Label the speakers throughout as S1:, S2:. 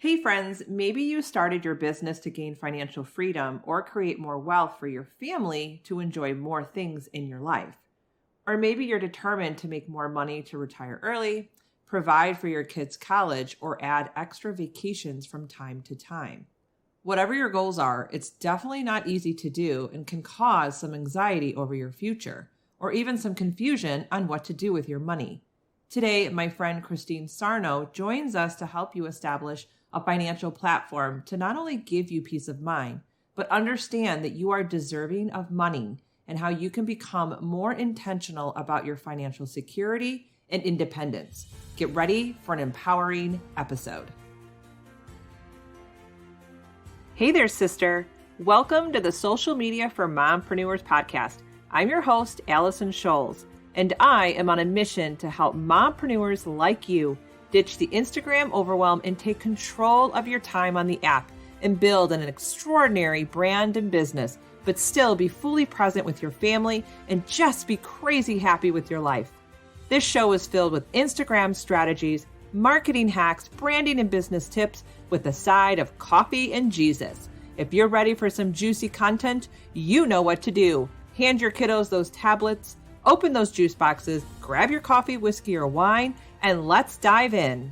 S1: Hey friends, maybe you started your business to gain financial freedom or create more wealth for your family to enjoy more things in your life. Or maybe you're determined to make more money to retire early, provide for your kids' college, or add extra vacations from time to time. Whatever your goals are, it's definitely not easy to do and can cause some anxiety over your future, or even some confusion on what to do with your money. Today, my friend Christine Sarno joins us to help you establish a financial platform to not only give you peace of mind, but understand that you are deserving of money and how you can become more intentional about your financial security and independence. Get ready for an empowering episode. Hey there, sister. Welcome to the Social Media for Mompreneurs podcast. I'm your host, Allison Scholes, and I am on a mission to help mompreneurs like you ditch the Instagram overwhelm and take control of your time on the app and build an extraordinary brand and business, but still be fully present with your family and just be crazy happy with your life. This show is filled with Instagram strategies, marketing hacks, branding and business tips with a side of coffee and Jesus. If you're ready for some juicy content, you know what to do. Hand your kiddos those tablets, open those juice boxes, grab your coffee, whiskey, or wine, and let's dive in.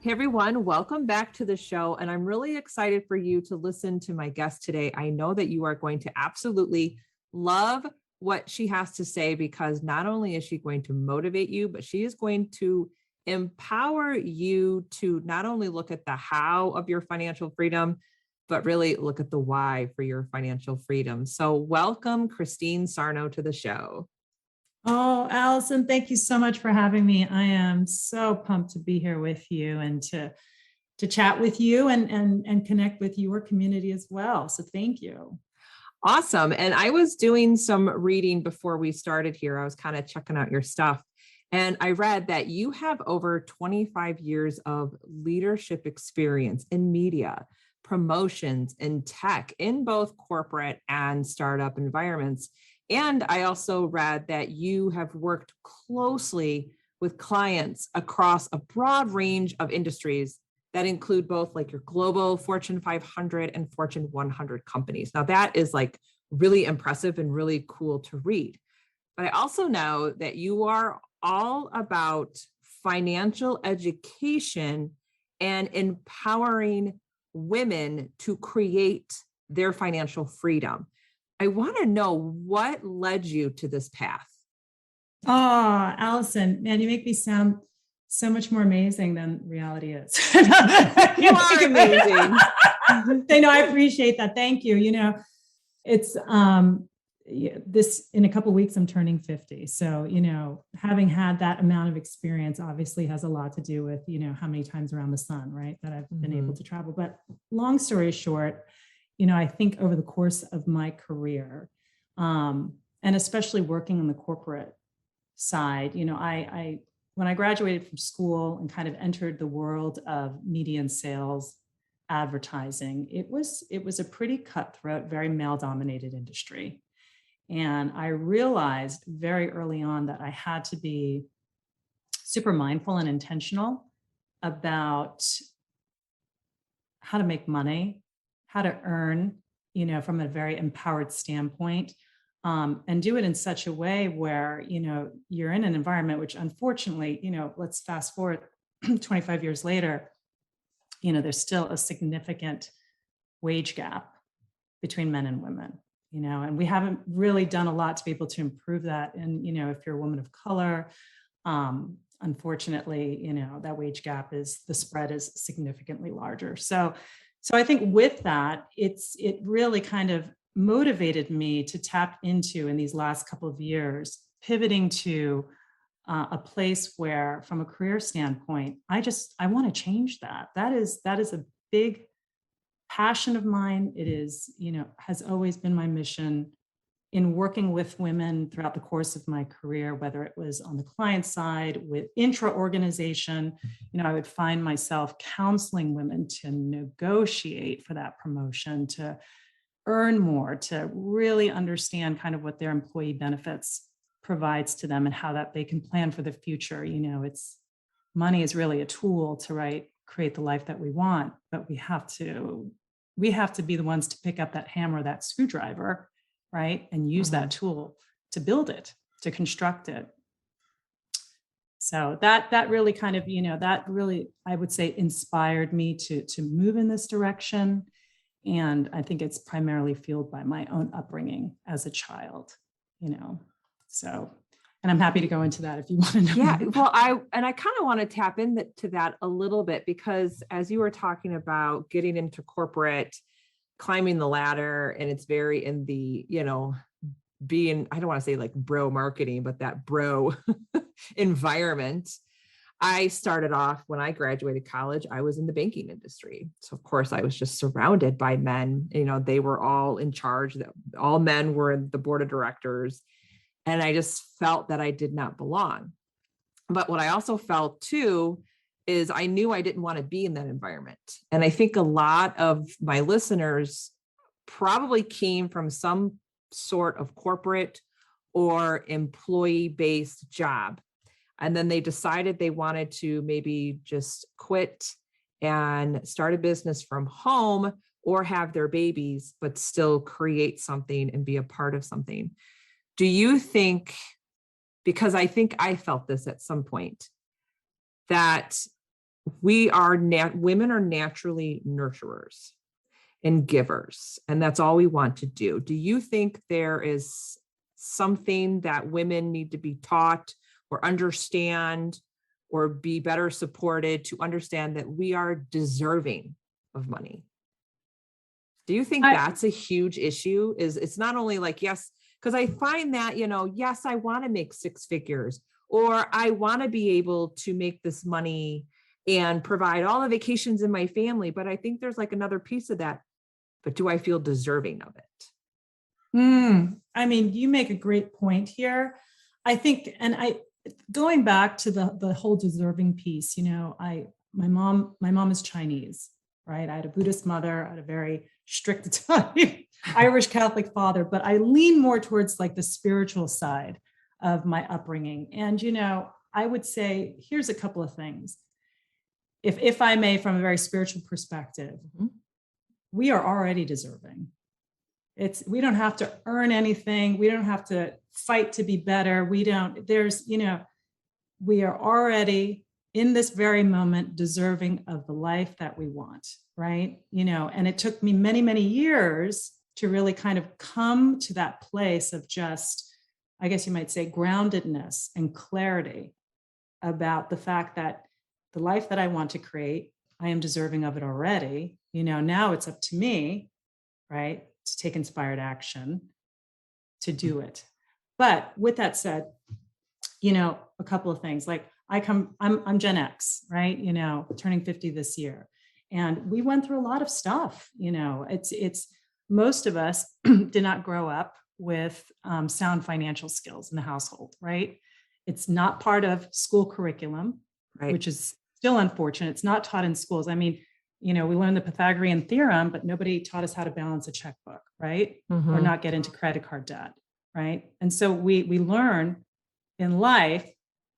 S1: Hey everyone, welcome back to the show. And I'm really excited for you to listen to my guest today. I know that you are going to absolutely love what she has to say, because not only is she going to motivate you, but she is going to empower you to not only look at the how of your financial freedom, but really look at the why for your financial freedom. So welcome, Christine Sarno, to the show.
S2: Oh, Allison, thank you so much for having me. I am so pumped to be here with you and to chat with you and connect with your community as well. So thank you.
S1: Awesome. And I was doing some reading before we started here. I was kind of checking out your stuff. And I read that you have over 25 years of leadership experience in media, promotions, and tech in both corporate and startup environments. And I also read that you have worked closely with clients across a broad range of industries that include both like your global Fortune 500 and Fortune 100 companies. Now that is like really impressive and really cool to read. But I also know that you are all about financial education and empowering women to create their financial freedom. I want to know what led you to this path.
S2: Oh, Allison, man, you make me sound so much more amazing than reality is.
S1: You are amazing.
S2: I know, I appreciate that. Thank you. You know, it's this in a couple of weeks, I'm turning 50. So, you know, having had that amount of experience obviously has a lot to do with, you know, how many times around the sun, right, that I've been able to travel. But long story short, you know, I think over the course of my career, and especially working on the corporate side, you know, I when I graduated from school and kind of entered the world of media and sales, advertising, it was a pretty cutthroat, very male-dominated industry. And I realized very early on that I had to be super mindful and intentional about how to make money, how to earn, you know, from a very empowered standpoint, and do it in such a way where, you know, you're in an environment which, unfortunately, you know, let's fast forward 25 years later, you know, there's still a significant wage gap between men and women, you know, and we haven't really done a lot to be able to improve that. And, you know, if you're a woman of color, unfortunately, you know, that wage gap the spread is significantly larger. So I think with that, it really kind of motivated me to tap into, in these last couple of years, pivoting to a place where, from a career standpoint, I want to change that. That is a big passion of mine. It is, you know, has always been my mission in working with women throughout the course of my career, whether it was on the client side with intra-organization. You know, I would find myself counseling women to negotiate for that promotion, to earn more, to really understand kind of what their employee benefits provides to them and how that they can plan for the future. You know, it's money is really a tool to create the life that we want, but we have to be the ones to pick up that hammer, that screwdriver, right? And use that tool to build it, to construct it. So that really kind of, that really, I would say, inspired me to move in this direction. And I think it's primarily fueled by my own upbringing as a child, so, and I'm happy to go into that if you want to know.
S1: Yeah, well, I kind of want to tap into that a little bit, because as you were talking about getting into corporate, climbing the ladder, and it's very in the, being, I don't want to say like bro marketing, but that bro environment. I started off when I graduated college, I was in the banking industry. So of course I was just surrounded by men, they were all in charge, all men were in the board of directors. And I just felt that I did not belong. But what I also felt too, is I knew I didn't want to be in that environment. And I think a lot of my listeners probably came from some sort of corporate or employee-based job. And then they decided they wanted to maybe just quit and start a business from home or have their babies, but still create something and be a part of something. Do you think, because I think I felt this at some point, that women are naturally nurturers and givers, and that's all we want to do. Do you think there is something that women need to be taught or understand or be better supported to understand that we are deserving of money? Do you think that's a huge issue? It's not only like, yes, because I find that, yes, I want to make six figures, or I want to be able to make this money and provide all the vacations in my family. But I think there's like another piece of that. But do I feel deserving of it?
S2: I mean, you make a great point here. I think, and going back to the whole deserving piece, my mom is Chinese, right? I had a Buddhist mother, I had a very strict Italian, Irish Catholic father, but I lean more towards like the spiritual side of my upbringing. And, I would say, here's a couple of things. If I may, from a very spiritual perspective, we are already deserving. We don't have to earn anything. We don't have to fight to be better. We are already in this very moment deserving of the life that we want, right? And it took me many, many years to really kind of come to that place of just, I guess you might say, groundedness and clarity about the fact that the life that I want to create, I am deserving of it already. Now it's up to me, right, to take inspired action to do it. But with that said, a couple of things, like I'm Gen X, right? Turning 50 this year. And we went through a lot of stuff. It's most of us did not grow up with sound financial skills in the household, right? It's not part of school curriculum, right, which is still unfortunate. It's not taught in schools. I mean, we learned the Pythagorean theorem, but nobody taught us how to balance a checkbook, right? Or not get into credit card debt, right? And so we learn in life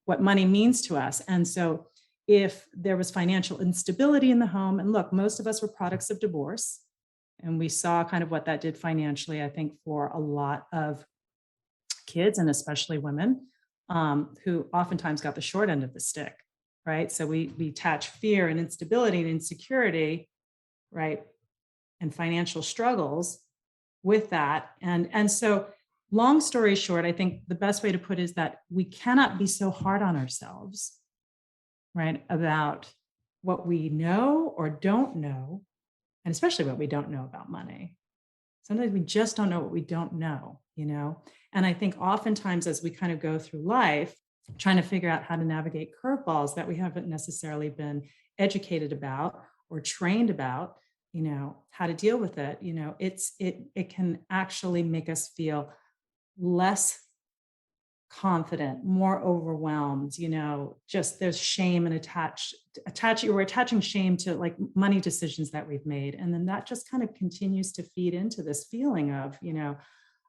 S2: what money means to us. And so if there was financial instability in the home, and look, most of us were products of divorce, and we saw kind of what that did financially, I think, for a lot of kids, and especially women, who oftentimes got the short end of the stick, right? So we attach fear and instability and insecurity, right, and financial struggles with that. And so long story short, I think the best way to put it is that we cannot be so hard on ourselves, right, about what we know or don't know, and especially what we don't know about money. Sometimes we just don't know what we don't know, And I think oftentimes as we kind of go through life, trying to figure out how to navigate curveballs that we haven't necessarily been educated about or trained about, how to deal with it, it can actually make us feel less confident, more overwhelmed, just there's shame and we're attaching shame to like money decisions that we've made. And then that just kind of continues to feed into this feeling of,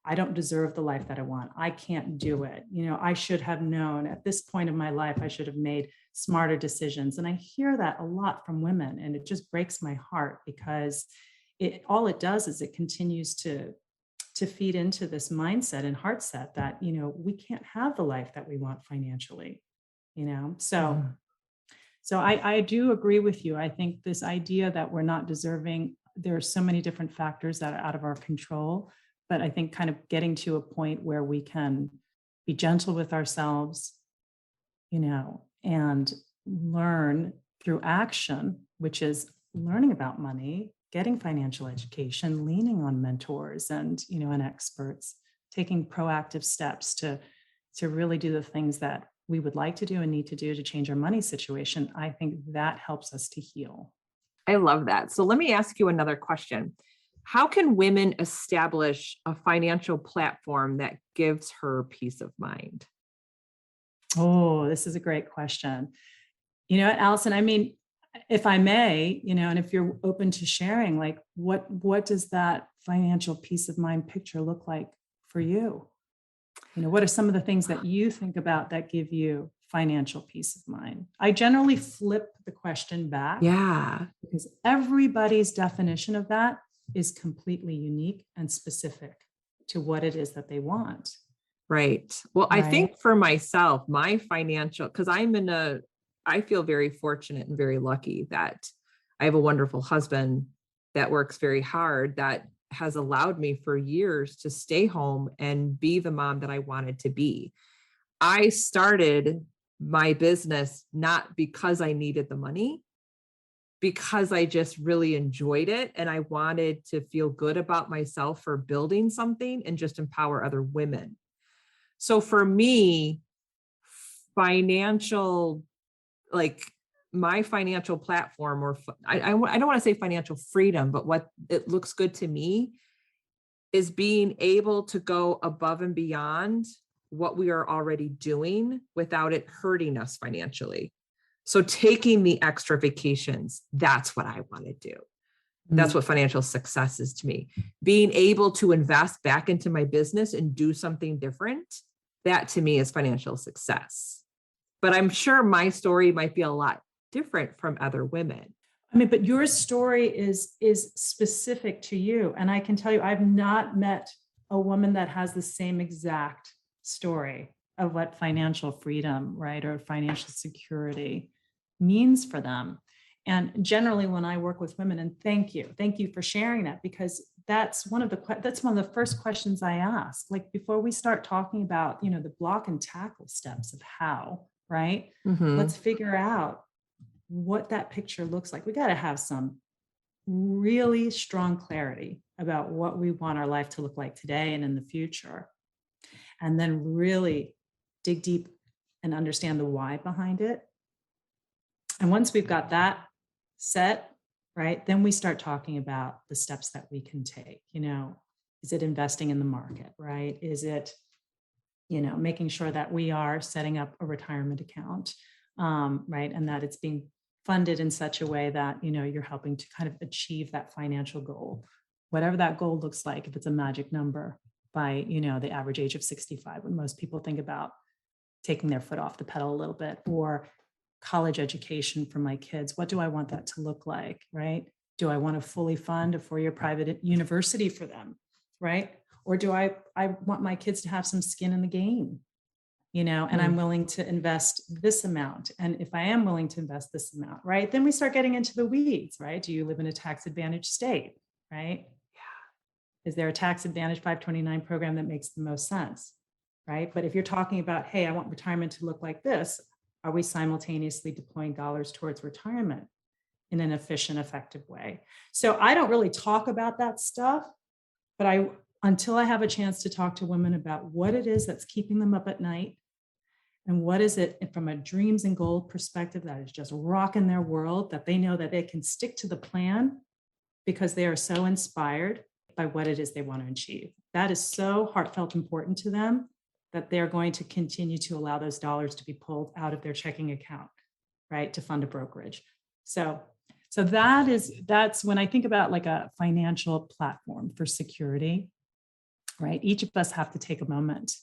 S2: I don't deserve the life that I want. I can't do it. I should have known at this point in my life, I should have made smarter decisions. And I hear that a lot from women, and it just breaks my heart, because all it does is it continues to feed into this mindset and heart set that, we can't have the life that we want financially, so. So I do agree with you. I think this idea that we're not deserving, there are so many different factors that are out of our control, but I think kind of getting to a point where we can be gentle with ourselves, and learn through action, which is learning about money, getting financial education, leaning on mentors and experts, taking proactive steps to really do the things that we would like to do and need to do to change our money situation. I think that helps us to heal.
S1: I love that. So let me ask you another question. How can women establish a financial platform that gives her peace of mind?
S2: Oh, this is a great question. Allison, I mean, if I may, and if you're open to sharing, like what does that financial peace of mind picture look like for you? What are some of the things that you think about that give you financial peace of mind? I generally flip the question back.
S1: Yeah.
S2: Because everybody's definition of that is completely unique and specific to what it is that they want.
S1: Right. Well,
S2: Right.
S1: I think for myself, my financial, because I feel very fortunate and very lucky that I have a wonderful husband that works very hard, that has allowed me for years to stay home and be the mom that I wanted to be. I started my business not because I needed the money, because I just really enjoyed it. And I wanted to feel good about myself for building something and just empower other women. So for me, financial, like my financial platform, or I don't want to say financial freedom, but what it looks good to me is being able to go above and beyond what we are already doing without it hurting us financially. So taking the extra vacations, that's what I want to do. That's what financial success is to me. Being able to invest back into my business and do something different, that to me is financial success. But I'm sure my story might be a lot different from other women.
S2: I mean, but your story is specific to you. And I can tell you, I've not met a woman that has the same exact story of what financial freedom, right, or financial security means for them. And generally, when I work with women, and thank you for sharing that, because that's one of the first questions I ask, like before we start talking about, the block and tackle steps of how, right?
S1: Mm-hmm.
S2: Let's figure out what that picture looks like. We got to have some really strong clarity about what we want our life to look like today and in the future. And then really dig deep and understand the why behind it. And once we've got that set, right, then we start talking about the steps that we can take. Is it investing in the market, right? Is it, making sure that we are setting up a retirement account, right? And that it's being funded in such a way that, you're helping to kind of achieve that financial goal, whatever that goal looks like. If it's a magic number by, the average age of 65, when most people think about taking their foot off the pedal a little bit, or college education for my kids. What do I want that to look like, right? Do I want to fully fund a 4-year private university for them, right? Or do I want my kids to have some skin in the game, and I'm willing to invest this amount. And if I am willing to invest this amount, right, then we start getting into the weeds, right? Do you live in a tax advantaged state, right? Yeah. Is there a tax advantage 529 program that makes the most sense, right? But if you're talking about, hey, I want retirement to look like this, are we simultaneously deploying dollars towards retirement in an efficient, effective way? So I don't really talk about that stuff, but until I have a chance to talk to women about what it is that's keeping them up at night, and what is it from a dreams and goal perspective that is just rocking their world, that they know that they can stick to the plan because they are so inspired by what it is they want to achieve. That is so heartfelt important to them that they're going to continue to allow those dollars to be pulled out of their checking account, right, to fund a brokerage. So that's when I think about like a financial platform for security. right? Each of us have to take a moment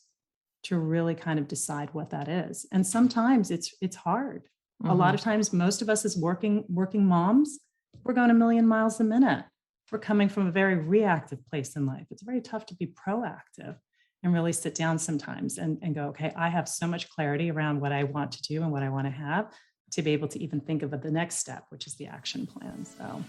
S2: to really kind of decide what that is. And sometimes it's hard. Mm-hmm. A lot of times, most of us as working moms, we're going a million miles a minute. We're coming from a very reactive place in life. It's very tough to be proactive and really sit down sometimes and go, okay, I have so much clarity around what I want to do and what I want to have to be able to even think of the next step, which is the action plan. So.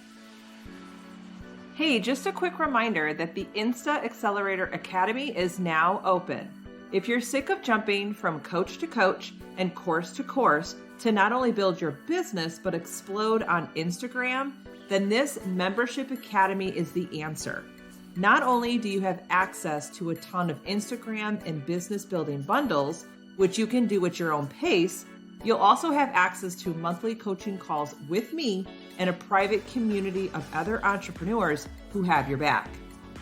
S1: Hey, just a quick reminder that the Insta Accelerator Academy is now open. If you're sick of jumping from coach to coach and course to course to not only build your business, but explode on Instagram, then this membership academy is the answer. Not only do you have access to a ton of Instagram and business building bundles, which you can do at your own pace, you'll also have access to monthly coaching calls with me and a private community of other entrepreneurs who have your back.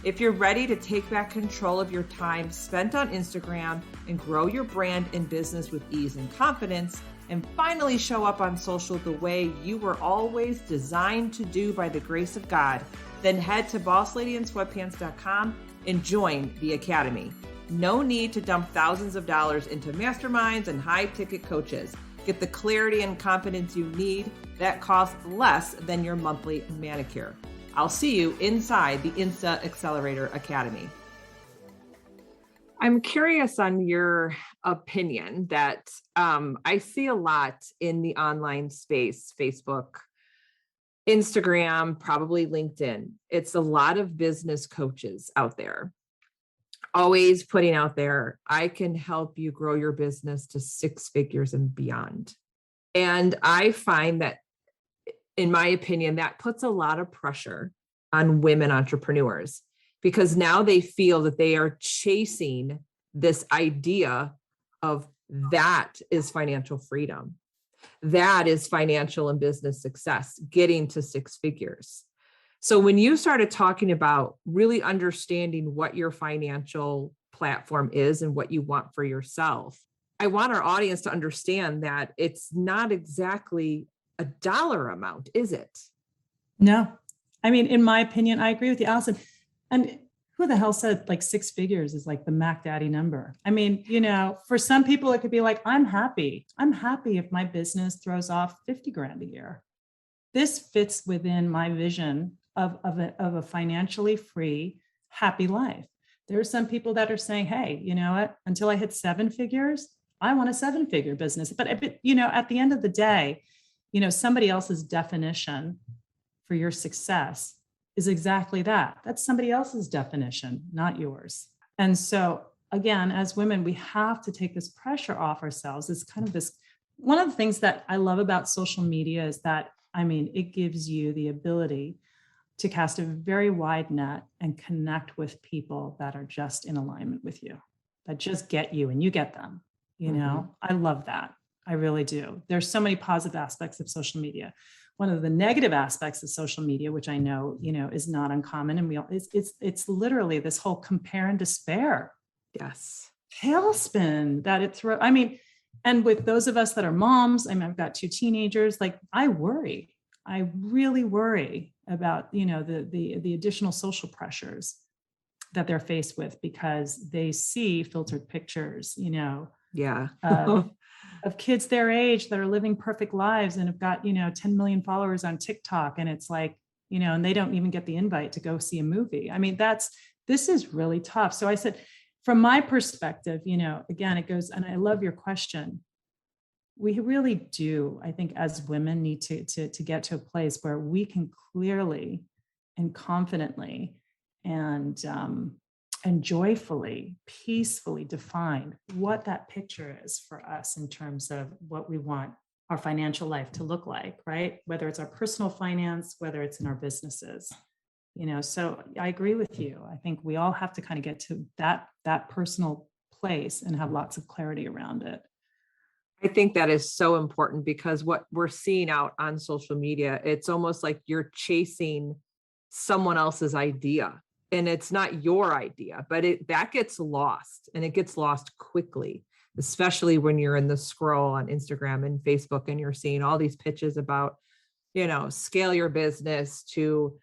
S1: If you're ready to take back control of your time spent on Instagram and grow your brand and business with ease and confidence, and finally show up on social the way you were always designed to do by the grace of God, then head to bossladyinsweatpants.com and join the Academy. No need to dump thousands of dollars into masterminds and high-ticket coaches. Get the clarity and confidence you need that costs less than your monthly manicure. I'll see you inside the Insta Accelerator Academy. I'm curious on your opinion that I see a lot in the online space, Facebook, Instagram, probably LinkedIn. It's a lot of business coaches out there, always putting out there, I can help you grow your business to 6 figures and beyond. And I find that, in my opinion, that puts a lot of pressure on women entrepreneurs, because now they feel that they are chasing this idea of that is financial freedom. That is financial and business success, getting to 6 figures. So when you started talking about really understanding what your financial platform is and what you want for yourself, I want our audience to understand that it's not exactly a dollar amount, is it?
S2: No. I mean, in my opinion, I agree with you, Allison. And who the hell said like 6 figures is like the Mac Daddy number? I mean, for some people, it could be like, I'm happy if my business throws off 50 grand a year. This fits within my vision of a financially free, happy life. There are some people that are saying, hey, you know what, until I hit 7 figures, I want a 7-figure business. But at the end of the day, somebody else's definition for your success is exactly that. That's somebody else's definition, not yours. And so again, as women, we have to take this pressure off ourselves. It's kind of this, one of the things that I love about social media is that, it gives you the ability to cast a very wide net and connect with people that are just in alignment with you, that just get you and you get them. I love that. I really do. There's so many positive aspects of social media. One of the negative aspects of social media, which I know, is not uncommon, and it's literally this whole compare and despair.
S1: Yes.
S2: Tailspin that it throws. And with those of us that are moms, I've got 2 teenagers, like I really worry about, the additional social pressures that they're faced with, because they see filtered pictures,
S1: yeah.
S2: of kids their age that are living perfect lives and have got, 10 million followers on TikTok. And it's like, and they don't even get the invite to go see a movie. This is really tough. So I said, from my perspective, again, it goes, and I love your question. We really do, I think, as women need to get to a place where we can clearly and confidently and joyfully, peacefully define what that picture is for us in terms of what we want our financial life to look like, right? Whether it's our personal finance, whether it's in our businesses, so I agree with you. I think we all have to kind of get to that personal place and have lots of clarity around it.
S1: I think that is so important, because what we're seeing out on social media, it's almost like you're chasing someone else's idea, and it's not your idea, but that gets lost, and it gets lost quickly, especially when you're in the scroll on Instagram and Facebook and you're seeing all these pitches about, scale your business to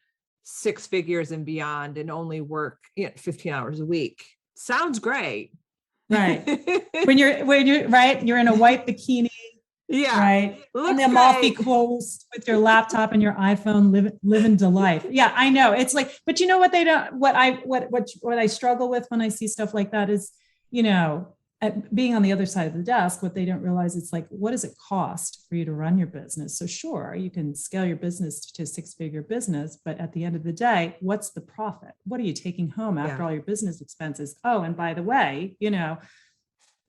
S1: six figures and beyond and only work 15 hours a week. Sounds great.
S2: Right. When you're right, you're in a white bikini.
S1: Yeah.
S2: Right. On the Amalfi Coast with your laptop and your iPhone, living the life. Yeah, I know. It's like, but you know what they don't, what I struggle with when I see stuff like that is, being on the other side of the desk, what they don't realize, it's like, what does it cost for you to run your business? So sure, you can scale your business to a six-figure business, but at the end of the day, what's the profit? What are you taking home after all your business expenses? Oh, and by the way,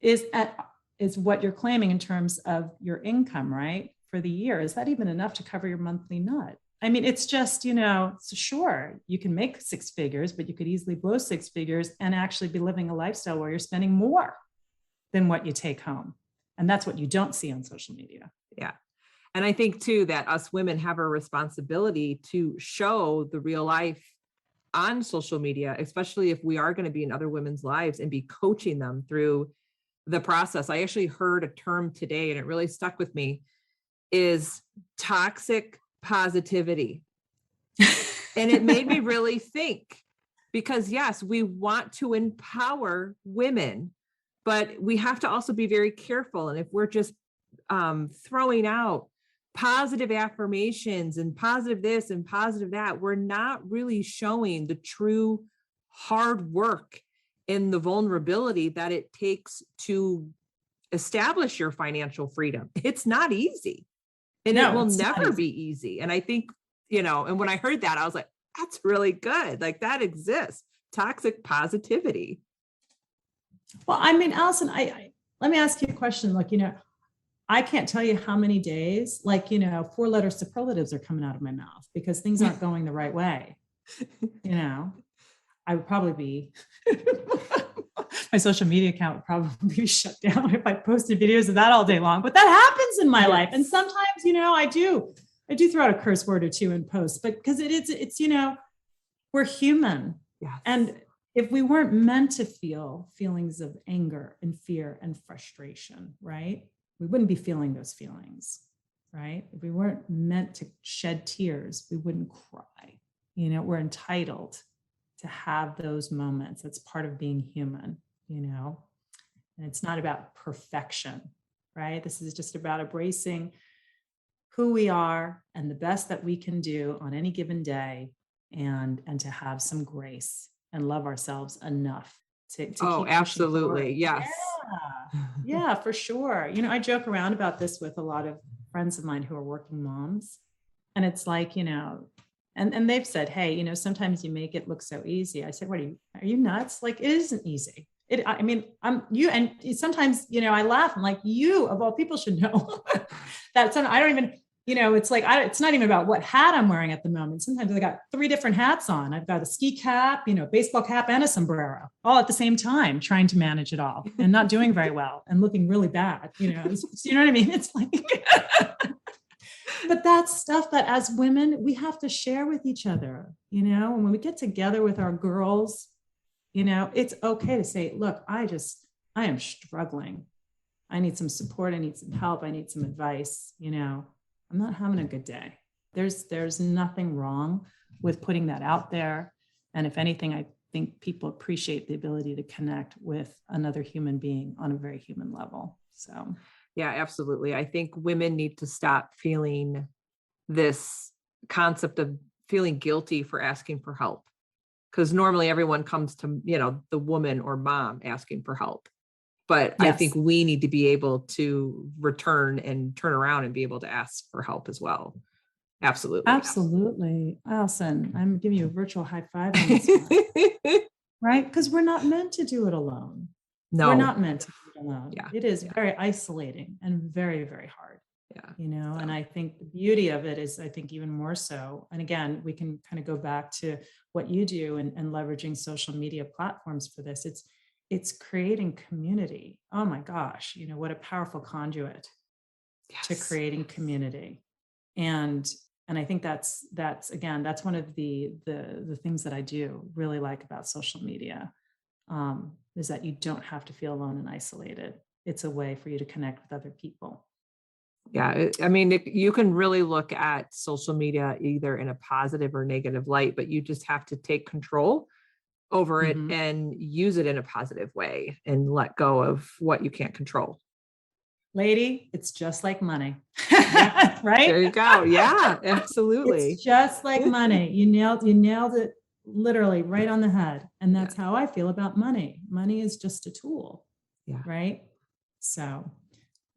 S2: is what you're claiming in terms of your income, right? For the year, is that even enough to cover your monthly nut? I mean, it's just, so sure, you can make six figures, but you could easily blow six figures and actually be living a lifestyle where you're spending more than what you take home. And that's what you don't see on social media.
S1: Yeah. And I think too, that us women have a responsibility to show the real life on social media, especially if we are going to be in other women's lives and be coaching them through the process. I actually heard a term today and it really stuck with me, is toxic positivity. And it made me really think, because yes, we want to empower women, but we have to also be very careful. And if we're just throwing out positive affirmations and positive this and positive that, we're not really showing the true hard work and the vulnerability that it takes to establish your financial freedom. It's not easy, and it will never be easy. And I think, and when I heard that, I was like, that's really good. Like, that exists. Toxic positivity.
S2: Well, I mean, Allison, let me ask you a question. Like, I can't tell you how many days, like, 4-letter superlatives are coming out of my mouth because things aren't going the right way. I would probably be, my social media account would probably be shut down if I posted videos of that all day long, but that happens in my life. And sometimes, I do throw out a curse word or two in posts, but because it's, we're human.
S1: Yes.
S2: And if we weren't meant to feel feelings of anger and fear and frustration, right? We wouldn't be feeling those feelings, right? If we weren't meant to shed tears, we wouldn't cry. We're entitled to have those moments. It's part of being human, and it's not about perfection, right? This is just about embracing who we are and the best that we can do on any given day, and to have some grace and love ourselves enough to keep
S1: absolutely. Yes.
S2: Yeah, for sure. I joke around about this with a lot of friends of mine who are working moms, and it's like, and they've said, hey, sometimes you make it look so easy. I said, are you nuts? Like, it isn't easy. And sometimes, I laugh. I'm like, you of all people should know that I don't even, it's like, it's not even about what hat I'm wearing at the moment. Sometimes I got 3 different hats on. I've got a ski cap, baseball cap, and a sombrero all at the same time, trying to manage it all and not doing very well and looking really bad. You know what I mean? It's like, but that's stuff that as women, we have to share with each other, and when we get together with our girls, it's okay to say, look, I am struggling. I need some support. I need some help. I need some advice. I'm not having a good day. There's nothing wrong with putting that out there. And if anything, I think people appreciate the ability to connect with another human being on a very human level. So,
S1: yeah, absolutely. I think women need to stop feeling this concept of feeling guilty for asking for help. Because normally everyone comes to, the woman or mom asking for help. But yes. I think we need to be able to return and turn around and be able to ask for help as well. Absolutely.
S2: Absolutely. Allison, I'm giving you a virtual high five on this one. Right? Because we're not meant to do it alone.
S1: No.
S2: We're not meant to do it alone.
S1: Yeah.
S2: It is very isolating and very, very hard.
S1: Yeah.
S2: And I think the beauty of it is, I think, even more so. And again, we can kind of go back to what you do and leveraging social media platforms for this. It's creating community. Oh my gosh, what a powerful conduit to creating community. And I think that's again, that's one of the things that I do really like about social media, is that you don't have to feel alone and isolated. It's a way for you to connect with other people.
S1: Yeah. I mean, you can really look at social media either in a positive or negative light, but you just have to take control over it
S2: Mhm.
S1: and use it in a positive way and let go of what you can't control.
S2: Lady, it's just like money,
S1: Yeah.
S2: right?
S1: There you go. Yeah, absolutely.
S2: It's just like money. You nailed it literally right on the head. And
S1: Yeah.
S2: that's how I feel about money. Money is just a tool,
S1: Yeah.
S2: right? So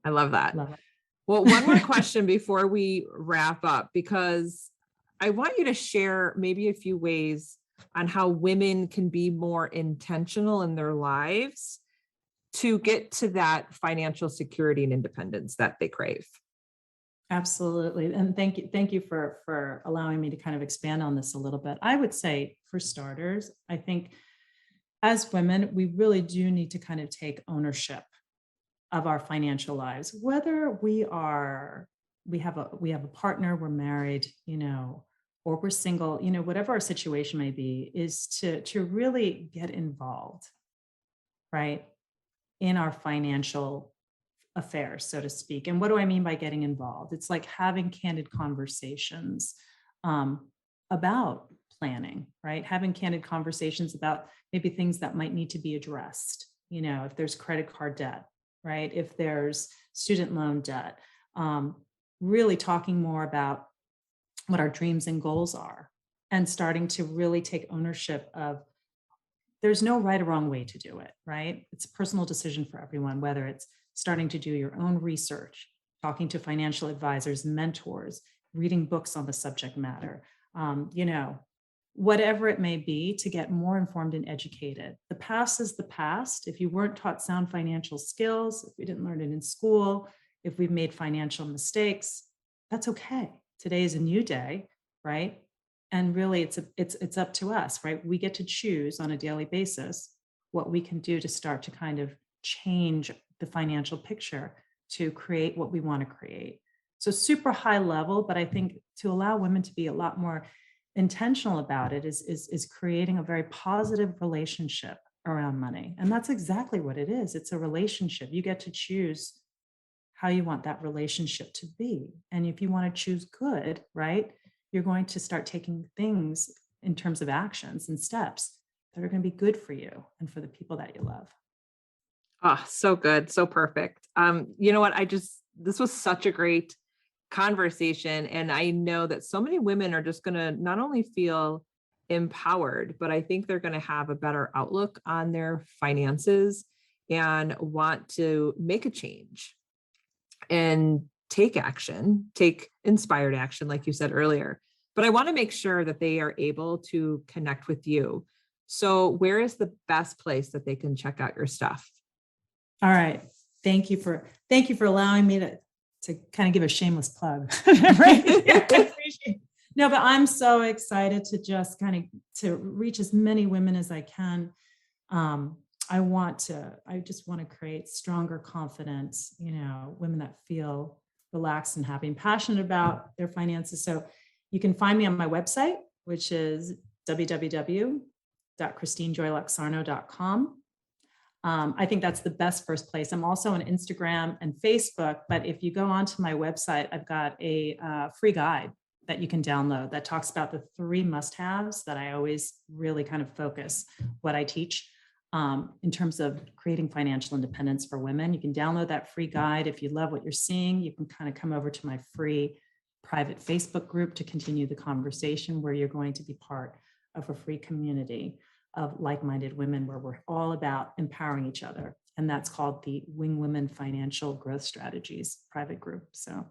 S1: I love that.
S2: love
S1: Well, one more
S2: it.
S1: question before we wrap up, because I want you to share maybe a few ways on how women can be more intentional in their lives to get to that financial security and independence that they crave.
S2: Absolutely. And thank you for allowing me to kind of expand on this a little bit. I would say for starters, I think as women, we really do need to kind of take ownership of our financial lives, whether we have a partner, we're married, or we're single, whatever our situation may be, is to really get involved, right, in our financial affairs, so to speak. And what do I mean by getting involved? It's like having candid conversations about planning, right? Having candid conversations about maybe things that might need to be addressed. If there's credit card debt, right? If there's student loan debt, really talking more about what our dreams and goals are and starting to really take ownership of there's no right or wrong way to do it, right? It's a personal decision for everyone, whether it's starting to do your own research, talking to financial advisors, mentors, reading books on the subject matter, whatever it may be to get more informed and educated. The past is the past. If you weren't taught sound financial skills, if we didn't learn it in school, if we've made financial mistakes, that's okay. Today is a new day, right? And really it's up to us, right? We get to choose on a daily basis what we can do to start to kind of change the financial picture to create what we want to create. So super high level, but I think to allow women to be a lot more intentional about it is creating a very positive relationship around money. And that's exactly what it is. It's a relationship. You get to choose how you want that relationship to be. And if you want to choose good, right, you're going to start taking things in terms of actions and steps that are going to be good for you and for the people that you love.
S1: Oh, so good. So perfect. You know what? This was such a great conversation. And I know that so many women are just going to not only feel empowered, but I think they're going to have a better outlook on their finances and want to make a change and take action, take inspired action, like you said earlier. But I want to make sure that they are able to connect with you. So where is the best place that they can check out your stuff?
S2: All right. Thank you for allowing me to kind of give a shameless plug. Right? No, but I'm so excited to just kind of to reach as many women as I can. I just want to create stronger confidence, women that feel relaxed and happy and passionate about their finances. So you can find me on my website, which is www.christinejoyluxarno.com. I think that's the best first place. I'm also on Instagram and Facebook, but if you go onto my website, I've got a free guide that you can download that talks about the 3 must-haves that I always really kind of focus what I teach in terms of creating financial independence for women. You can download that free guide. If you love what you're seeing, you can kind of come over to my free private Facebook group to continue the conversation, where you're going to be part of a free community of like-minded women where we're all about empowering each other. And that's called the Wing Women Financial Growth Strategies private group. So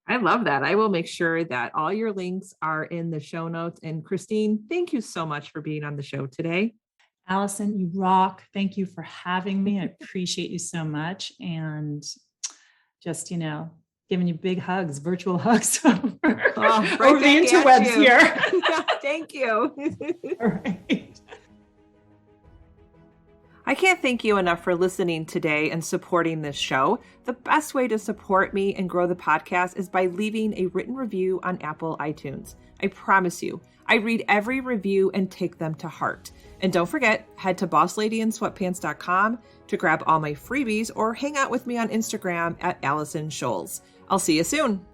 S1: I love that. I will make sure that all your links are in the show notes. And Christine, thank you so much for being on the show today.
S2: Allison, you rock. Thank you for having me. I appreciate you so much. And just, giving you big hugs, virtual hugs over the interwebs here.
S1: Yeah, thank you.
S2: All right.
S1: I can't thank you enough for listening today and supporting this show. The best way to support me and grow the podcast is by leaving a written review on Apple iTunes. I promise you, I read every review and take them to heart. And don't forget, head to bosslady-in-sweatpants.com to grab all my freebies or hang out with me on Instagram at Allison Scholes. I'll see you soon.